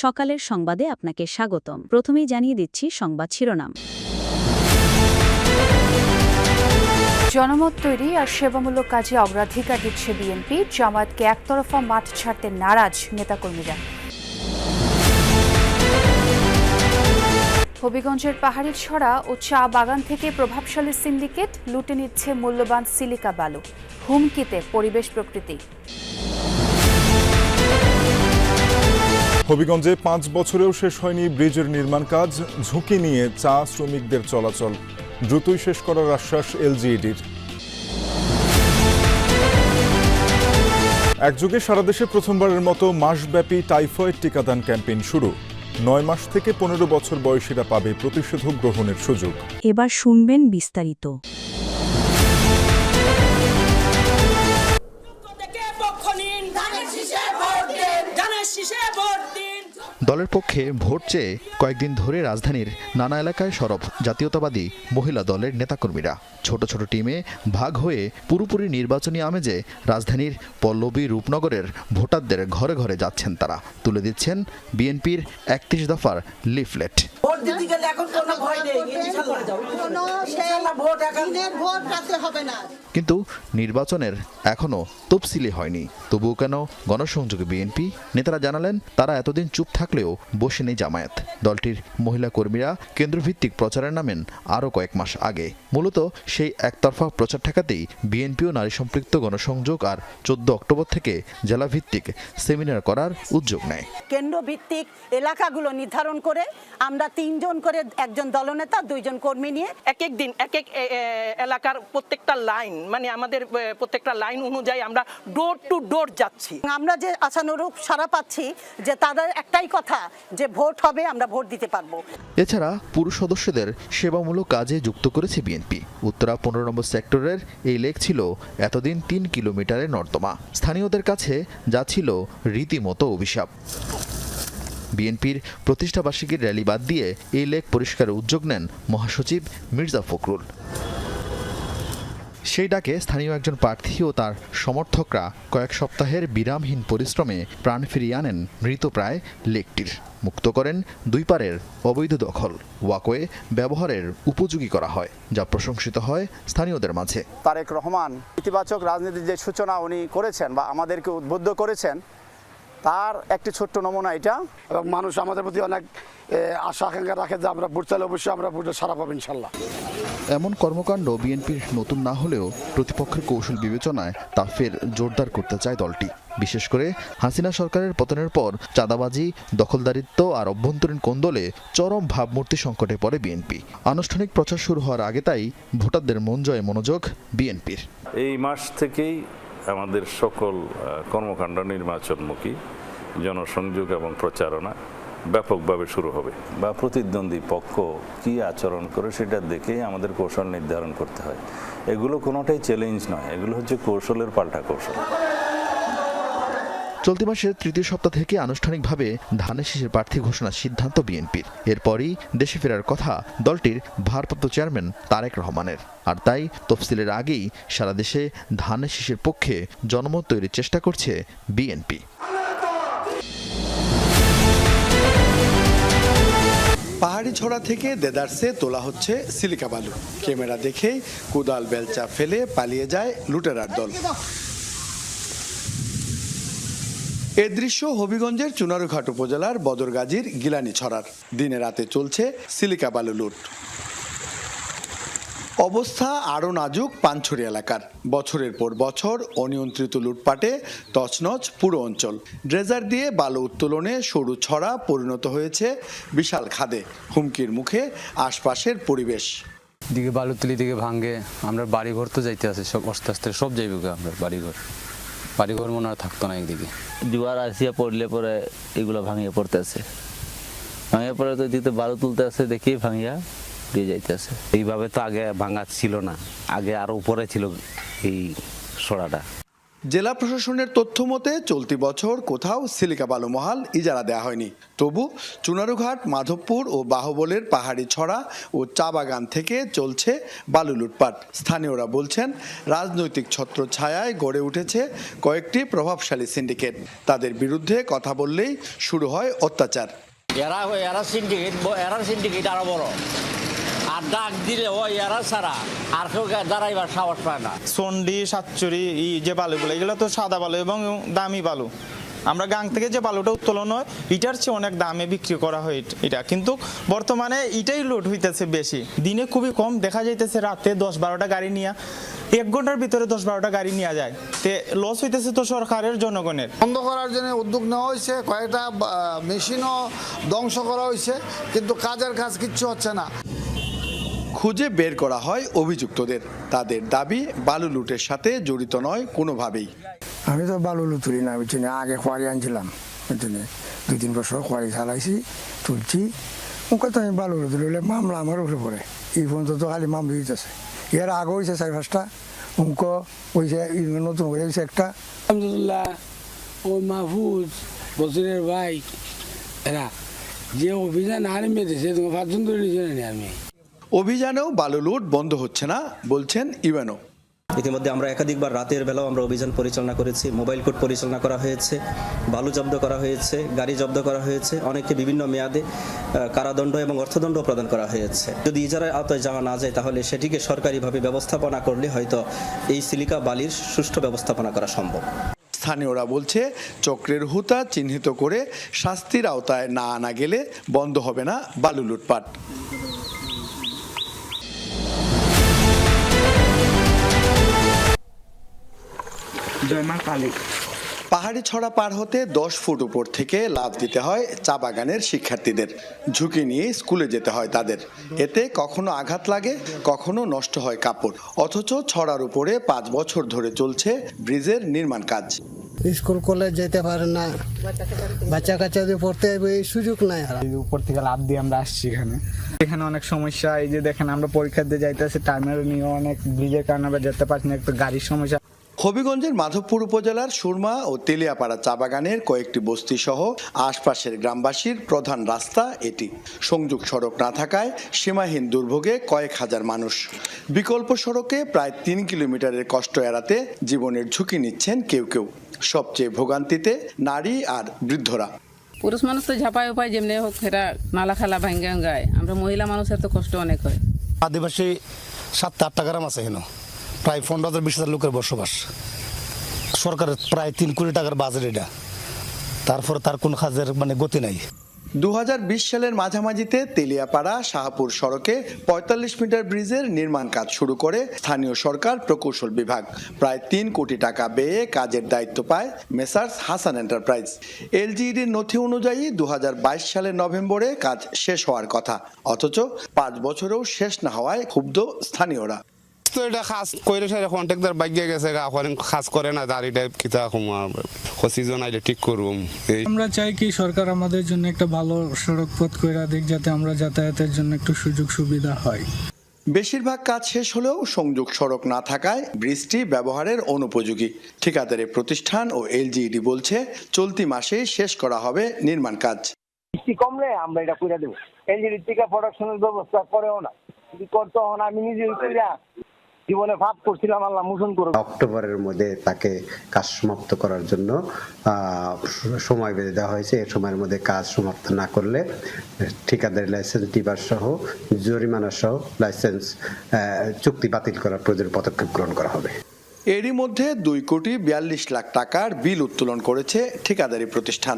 সকালের সংবাদে আপনাকে স্বাগতম। প্রথমেই জানিয়ে দিচ্ছি সংবাদ শিরোনাম। জনমত তৈরি আর সেবামূলক কাজে অগ্রাধিকার দিচ্ছে বিএনপি। জামায়াতকে একতরফা মাঠ ছাড়তে নারাজ নেতাকর্মীরা। হবিগঞ্জের পাহাড়ি ছড়া ও চা বাগান থেকে প্রভাবশালী সিন্ডিকেট লুটে নিচ্ছে মূল্যবান সিলিকা বালু। হুমকিতে পরিবেশ প্রকৃতি। হবিগঞ্জে 5 বছরেও শেষ হয়নি ব্রিজের নির্মাণ কাজ, ঝুঁকি নিয়ে চা শ্রমিকদের চলাচল, দ্রুতই শেষ করার আশ্বাস এলজিইডির। একযোগে সারা দেশে প্রথমবারের মতো মাসব্যাপী টাইফয়েড টিকাদান ক্যাম্পেইন শুরু। 9 মাস থেকে 15 বছর বয়সীরা পাবে প্রতিষেধক গ্রহণের সুযোগ। এবার শুনবেন বিস্তারিত। দলের পক্ষে ভোট চেয়ে কয়েকদিন ধরে রাজধানীর নানা এলাকায় সরব জাতীয়তাবাদী মহিলা দলের নেতাকর্মীরা। ছোট ছোট টিমে ভাগ হয়ে পুরোপুরি নির্বাচনী আমেজে রাজধানীর পল্লবী রূপনগরের ভোটারদের ঘরে ঘরে যাচ্ছেন তারা। তুলে দিচ্ছেন বিএনপির 31 দফার লিফলেট। কিন্তু নির্বাচনের এখনো তফসিলি হয়নি। তবুও কেন গণসংযোগে বিএনপি নেতারা জানালেন, তারা এতদিন চুপ থাকলেও বসে নেই জামায়াত। দলটির মহিলা কর্মীরা কেন্দ্রভিত্তিক প্রচারে নামেন আরও কয়েক মাস আগে। মূলত সেই একতরফা প্রচার ঠেকাতেই বিএনপিও নারী সম্পৃক্ত গণসংযোগ আর 14 অক্টোবর থেকে জেলাভিত্তিক সেমিনার করার উদ্যোগ নেয়। কেন্দ্রভিত্তিক এলাকাগুলো নির্ধারণ করে আমরা 3 জন করে, একজন দলনেতা 2 জন কর্মী নিয়ে এক এক দিন এক এক এলাকার প্রত্যেকটা লাইন, মানে আমাদের প্রত্যেকটা লাইন অনুযায়ী আমরা ডোর টু ডোর যাচ্ছি। আমরা যে আশানুরূপ সাড়া পাচ্ছি যে তাদের একটাই কথা যে ভোট হবে, আমরা ভোট দিতে পারবো। এছাড়া পুরুষ সদস্যদের সেবামূলক কাজে যুক্ত করেছে বিএনপি। উত্তরা 15 নম্বর সেক্টরের এই লেক ছিল এতদিন 3 কিলোমিটারের নর্দমা। স্থানীয়দের কাছে যা ছিল রীতিমতো অভিশাপ। বিএনপির প্রতিষ্ঠাবার্ষিকীর র্যালি বাদ দিয়ে এই লেক পরিষ্কারের উদ্যোগ নেন মহাসচিব মির্জা ফখরুল। সেই ডাকে স্থানীয় একজন প্রার্থী ও তার সমর্থকরা কয়েক সপ্তাহের বিরামহীন পরিশ্রমে প্রাণ ফিরিয়ে আনেন মৃতপ্রায় লেকটির। মুক্ত করেন দুই পারের অবৈধ দখল, ওয়াকওয়ে ব্যবহারের উপযোগী করা হয়, যা প্রশংসিত হয় স্থানীয়দের মাঝে। তারেক রহমান ইতিবাচক রাজনীতির যে সূচনা উনি করেছেন বা আমাদেরকে উদ্বুদ্ধ করেছেন, তার একটি ছোট্ট নমুনা এটা। এবং মানুষ আমাদের প্রতি অনেক আশা আকাঙ্ক্ষা রাখে যে আমরা ভোট চাইলে অবশ্যই আমরা ভোটে সারা পাবো ইনশাল্লাহ। এমন কর্মকাণ্ড বিএনপির নতুন না হলেও প্রতিপক্ষের কৌশল বিবেচনায় তা ফের জোরদার করতে চায় দলটি। বিশেষ করে হাসিনা সরকারের পতনের পর চাঁদাবাজি, দখলদারিত্ব আর অভ্যন্তরীণ কোন্দলে চরম ভাবমূর্তি সংকটে পড়ে বিএনপি। আনুষ্ঠানিক প্রচার শুরু হওয়ার আগে তাই ভোটারদের মন জয়ে মনোযোগ বিএনপির। এই মাস থেকেই আমাদের সকল কর্মকাণ্ড নির্বাচনমুখী, জনসংযোগ এবং প্রচারণা ব্যাপকভাবে শুরু হবে। বা প্রতিদ্বন্দ্বী পক্ষ কি আচরণ করে সেটা দেখেই আমাদের কৌশল নির্ধারণ করতে হয়। এগুলো কোনোটাই চ্যালেঞ্জ নয়, এগুলো হচ্ছে কৌশলের পাল্টা কৌশল। চলতি মাসের 3য় সপ্তাহ থেকে আনুষ্ঠানিকভাবে ধানের শীষের প্রার্থী ঘোষণার সিদ্ধান্ত বিএনপির। এরপরই দেশে ফেরার কথা দলটির ভারপ্রাপ্ত চেয়ারম্যান তারেক রহমানের। আর তাই তফসিলের আগেই সারা দেশে ধানের শীষের পক্ষে জনমত তৈরির চেষ্টা করছে বিএনপি। পাহাড়ি ছড়া থেকে দেদারসে তোলা হচ্ছে সিলিকা বালু। ক্যামেরা দেখেই কুদাল বেলচা ফেলে পালিয়ে যায় লুটেরার দল। এ দৃশ্য হবিগঞ্জের চুনারুঘাট উপজেলার বদরগাজীর গিলানি ছড়ার। দিনে রাতে চলছে সিলিকা বালু লুট। অবস্থা আরও নাজুক পানছড়ি এলাকার। বছরের পর বছর অনিয়ন্ত্রিত লুটপাটে তছনছ পুরো অঞ্চল। ড্রেজার দিয়ে বালু উত্তোলনে সরু ছড়া পরিণত হয়েছে বিশাল খাদে। হুমকির মুখে আশপাশের পরিবেশ। দিকে বালু তুলি দিকে ভাঙ্গে, আমরা বাড়িঘর তো যাইতে আছে সব আস্তে আস্তে সব যাইব। আমরা বাড়িঘর মনে হয় থাকতো না। একদিকে জোয়ার আসিয়া পড়লে পরে এগুলো ভাঙিয়ে পড়তেছে, ভাঙিয়ে পড়ে তো দিতে বালু তুলতে আছে, দেখি ভাঙিয়া দিয়ে যাইতেছে। এইভাবে তো আগে ভাঙা ছিল না, আগে আরো উপরে ছিল এই সরাটা। জেলা প্রশাসনের তথ্য মতে চলতি বছর কোথাও সিলিকা বালু মহাল ইজারা দেওয়া হয়নি। তবু চুনারুঘাট, মাধবপুর ও বাহুবলের পাহাড়ি ছড়া ও চা বাগান থেকে চলছে বালু লুটপাট। স্থানীয়রা বলছেন, রাজনৈতিক ছত্রছায়ায় গড়ে উঠেছে কয়েকটি প্রভাবশালী সিন্ডিকেট। তাদের বিরুদ্ধে কথা বললেই শুরু হয় অত্যাচার। এরা সিন্ডিকেট আরো বড়, আর ডাক দিলে ও এরা ছাড়া আর কেউ দাঁড়াইবার সাহস পায় না। চন্ডি, সাতচুরি যে বালুগুলো, এগুলো তো সাদা বালু এবং দামি বালু। আমরা গাং থেকে যে বালুটা উত্তোলন হয় এটার চেয়ে অনেক দামে বিক্রি করা হয় এটা, কিন্তু বর্তমানে এটাই লোড হইতেছে বেশি। দিনে খুবই কম দেখা যাইতেছে, রাতে 10-12টা গাড়ি নিয়ে 1 ঘন্টার ভিতরে 10-12টা গাড়ি নিয়ে যায়। তে লস হইতেছে তো সরকারের, জনগণের। বন্ধ করার জন্য উদ্যোগ নেওয়া হয়েছে, কয়েকটা মেশিনও ধ্বংস করা হয়েছে, কিন্তু কাজের কাজ কিচ্ছু হচ্ছে না। খুঁজে বের করা হয় অভিযুক্তদের। তাদের দাবি বালু লুটের সাথে জড়িত নয় কোনোভাবেই। আমি তো বালু তুলি না, বুঝছি না, আগে কোয়ারি আনছিলাম, বুঝছি 2-3 বছর কোয়ারি চালাইছি, তুলছি। ওকে তো আমি বালু তুলে মামলা আমার উপরে পড়ে, এই পর্যন্ত তো খালি মামলা দিতেছে। এর আগে হয়েছে 4-5টা, অঙ্ক হয়েছে, নতুন করে হয়েছে একটা। আলহামদুলিল্লাহ, ও মাহফুজ বছরের ভাই এরা যে অভিযান আর্মি দিয়েছে, তোমার 5 জন ধরে নিয়েছে না আর্মি। অভিযানেও বালু লুট বন্ধ হচ্ছে না বলছেন ইউএনও। ইতিমধ্যে আমরা একাধিকবার রাতের বেলাও আমরা অভিযান পরিচালনা করেছি, মোবাইল কোর্ট পরিচালনা করা হয়েছে, বালু জব্দ করা হয়েছে, গাড়ি জব্দ করা হয়েছে, অনেককে বিভিন্ন মেয়াদে কারাদণ্ড এবং অর্থদণ্ড প্রদান করা হয়েছে। যদি ইজারার আওতায় যাওয়া না যায় তাহলে সেটিকে সরকারিভাবে ব্যবস্থাপনা করলে হয়তো এই সিলিকা বালির সুষ্ঠু ব্যবস্থাপনা করা সম্ভব। স্থানীয়রা বলছে, চক্রের হুতা চিহ্নিত করে শাস্তির আওতায় না আনা গেলে বন্ধ হবে না বালু লুটপাট। পাহাড়ি ছড়া পার হতে 10 ফুট উপর থেকে লাফ দিতে হয় চা বাগানের শিক্ষার্থীদের। ঝুঁকি নিয়ে স্কুলে যেতে হয় তাদের। এতে কখনো আঘাত লাগে, কখনো নষ্ট হয় কাপড়। অথচ ছড়ার উপরে 5 বছর ধরে চলছে ব্রিজের নির্মাণ কাজ। স্কুল কলেজ যেতে পারে না, বাচ্চা কাচ্চাদের পড়তে এই সুযোগ নাই। উপর থেকে লাভ দিয়ে আমরা আসছি এখানে অনেক সমস্যা। এই যে দেখেন, আমরা পরীক্ষা দিয়ে যাইতেছি, টাইমের নিয়ে অনেক ব্রিজের কারণে আমরা যেতে পারছি না, একটু গাড়ির সমস্যা। হবিগঞ্জের মাধবপুর উপজেলার সুরমা ও তেলিয়াপাড়া চা বাগানের কয়েকটি বস্তি সহ আশপাশের গ্রামবাসীর প্রধান রাস্তা এটি। সংযোগ সড়ক না থাকায় সীমাহীন দুর্ভোগে কয়েক হাজার মানুষ। বিকল্প সড়কে প্রায় 3 কিলোমিটারের কষ্ট এড়াতে জীবনের ঝুঁকি নিচ্ছেন কেউ কেউ। সবচেয়ে ভোগান্তিতে নারী আর বৃদ্ধরা। পুরুষ মানুষ তো ঝাপায় উপায় যেমনি হোক, এরা নালা খালা ভাঙ্গে গায়। আমরা মহিলা মানুষের তো কষ্ট অনেক হয়। আদিবাসী 7-8টা গ্রাম আছে এখানে, প্রায় 15,000-20,000 লোকের বসবাস। সরকারের প্রায় 3 কোটি টাকার বাজেট এটা, তারপরে তার কোন কাজের গতি নাই। 2020 সালের মাঝামাঝিতে তেলিয়াপাড়া শাহপুর সড়কে 45 মিটার ব্রিজের নির্মাণ কাজ শুরু করে স্থানীয় সরকার প্রকৌশল বিভাগ। প্রায় 3 কোটি টাকা ব্যয়ে কাজের দায়িত্ব পায় মেসার্স হাসান এন্টারপ্রাইজ। এলজিইডির নথি অনুযায়ী 2022 সালের নভেম্বরে কাজ শেষ হওয়ার কথা, অথচ 5 বছরেও শেষ না হওয়ায় ক্ষুব্ধ স্থানীয়রা। তো এটা খাস কইরে সারা কন্ট্রাক্টর বাইকে গেছে, এখন খাস করে না, দাঁড়িটা কিতা সিজন আইলে ঠিক করুম। আমরা চাই কি সরকার আমাদের জন্য একটা ভালো সড়ক পথ কইরা দিক, যাতে আমরা যাতায়াতের জন্য একটু সুযোগ সুবিধা হয়। বেশিরভাগ কাজ শেষ হলেও সংযোগ সড়ক না থাকায় ব্রিজটি ব্যবহারের অনুপযোগী। ঠিকাদারের প্রতিষ্ঠান ও এলজিইডি বলছে, চলতি মাসেই শেষ করা হবে নির্মাণ কাজ। বৃষ্টি কমলে আমরা এটা করে দেবো। এলজিইডি থেকে প্রোডাকশনের ব্যবস্থা করেও না, যদি করতে হন আমি নিজেই কইরা জীবনে ভাব করছিলাম, আল্লাহ মোচন করুন। অক্টোবরের মধ্যে তাকে কাজ সমাপ্ত করার জন্য সময় বেঁধে দেওয়া হয়েছে। এর সময়ের মধ্যে কাজ সমাপ্ত না করলে ঠিকাদারি লাইসেন্স ডিবার সহ জরিমানা সহ লাইসেন্স চুক্তি বাতিল করার প্রয়োজনীয় পদক্ষেপ গ্রহণ করা হবে। এরই মধ্যে 2,42,00,000 টাকার বিল উত্তোলন করেছে ঠিকাদারি প্রতিষ্ঠান।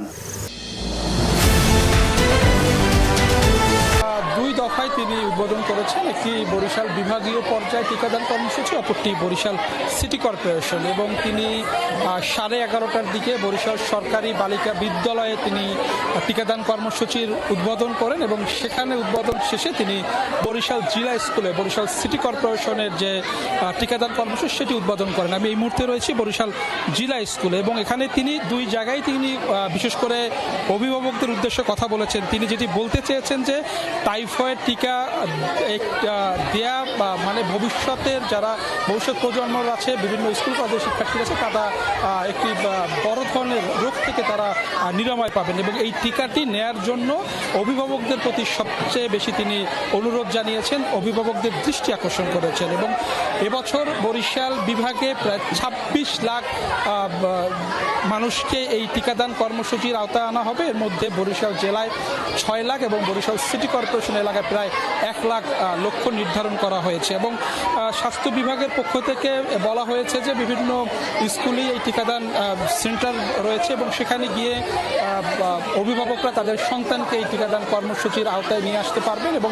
2 দফায় তিনি উদ্বোধন করেছেন, একটি বরিশাল বিভাগীয় পর্যায়ে টিকাদান কর্মসূচি, অপরটি বরিশাল সিটি কর্পোরেশন। এবং তিনি 11:30টার দিকে বরিশাল সরকারি বালিকা বিদ্যালয়ে তিনি টিকাদান কর্মসূচির উদ্বোধন করেন এবং সেখানে উদ্বোধন শেষে তিনি বরিশাল জিলা স্কুলে বরিশাল সিটি কর্পোরেশনের যে টিকাদান কর্মসূচি সেটি উদ্বোধন করেন। আমি এই মুহূর্তে রয়েছি বরিশাল জিলা স্কুলে এবং এখানে তিনি 2 জায়গায় তিনি বিশেষ করে অভিভাবকদের উদ্দেশ্যে কথা বলেছেন। তিনি যেটি বলতে চেয়েছেন যে টাইফয়েড টিকা টিকা দেয়া মানে ভবিষ্যতের যারা ভবিষ্যৎ প্রজন্মর আছে, বিভিন্ন স্কুল কলেজের শিক্ষার্থীরা আছে, তারা একটি বড় ধরনের রোগ থেকে তারা নিরাময় পাবেন এবং এই টিকাটি নেয়ার জন্য অভিভাবকদের প্রতি সবচেয়ে বেশি তিনি অনুরোধ জানিয়েছেন, অভিভাবকদের দৃষ্টি আকর্ষণ করেছেন। এবং এবছর বরিশাল বিভাগে প্রায় ২৬ লাখ মানুষকে এই টিকাদান কর্মসূচির আওতায় আনা হবে। এর মধ্যে বরিশাল জেলায় ৬ লাখ এবং বরিশাল সিটি কর্পোরেশন এলাকায় প্রায় ১ লাখ লক্ষ্য নির্ধারণ করা হয়েছে। এবং স্বাস্থ্য বিভাগের পক্ষ থেকে বলা হয়েছে যে বিভিন্ন স্কুলেই এই টিকাদান সেন্টার রয়েছে এবং সেখানে গিয়ে অভিভাবকরা তাদের সন্তানকে এই টিকাদান কর্মসূচির আওতায় নিয়ে আসতে পারবেন। এবং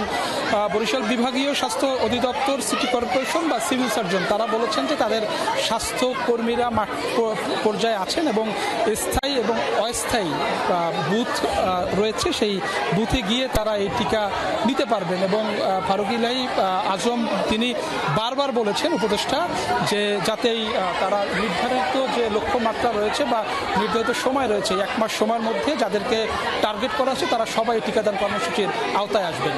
বরিশাল বিভাগীয় স্বাস্থ্য অধিদপ্তর, সিটি কর্পোরেশন বা সিভিল সার্জন তারা বলেছেন যে তাদের স্বাস্থ্য কর্মীরা মাঠ পর্যায়ে আছেন এবং স্থায়ী এবং অস্থায়ী বুথ রয়েছে, সেই বুথে গিয়ে তারা এই টিকা নিতে পারবেন। এবং ফারুক ইলাহি আজম তিনি বারবার বলেছেন উপদেষ্টা যে যাতে তারা নির্ধারিত যে লক্ষ্যমাত্রা রয়েছে বা নির্ধারিত সময় রয়েছে 1 মাস সময়ের মধ্যে যাদেরকে টার্গেট করা আছে তারা সবাই টিকাদান কর্মসূচির আওতায় আসবেন।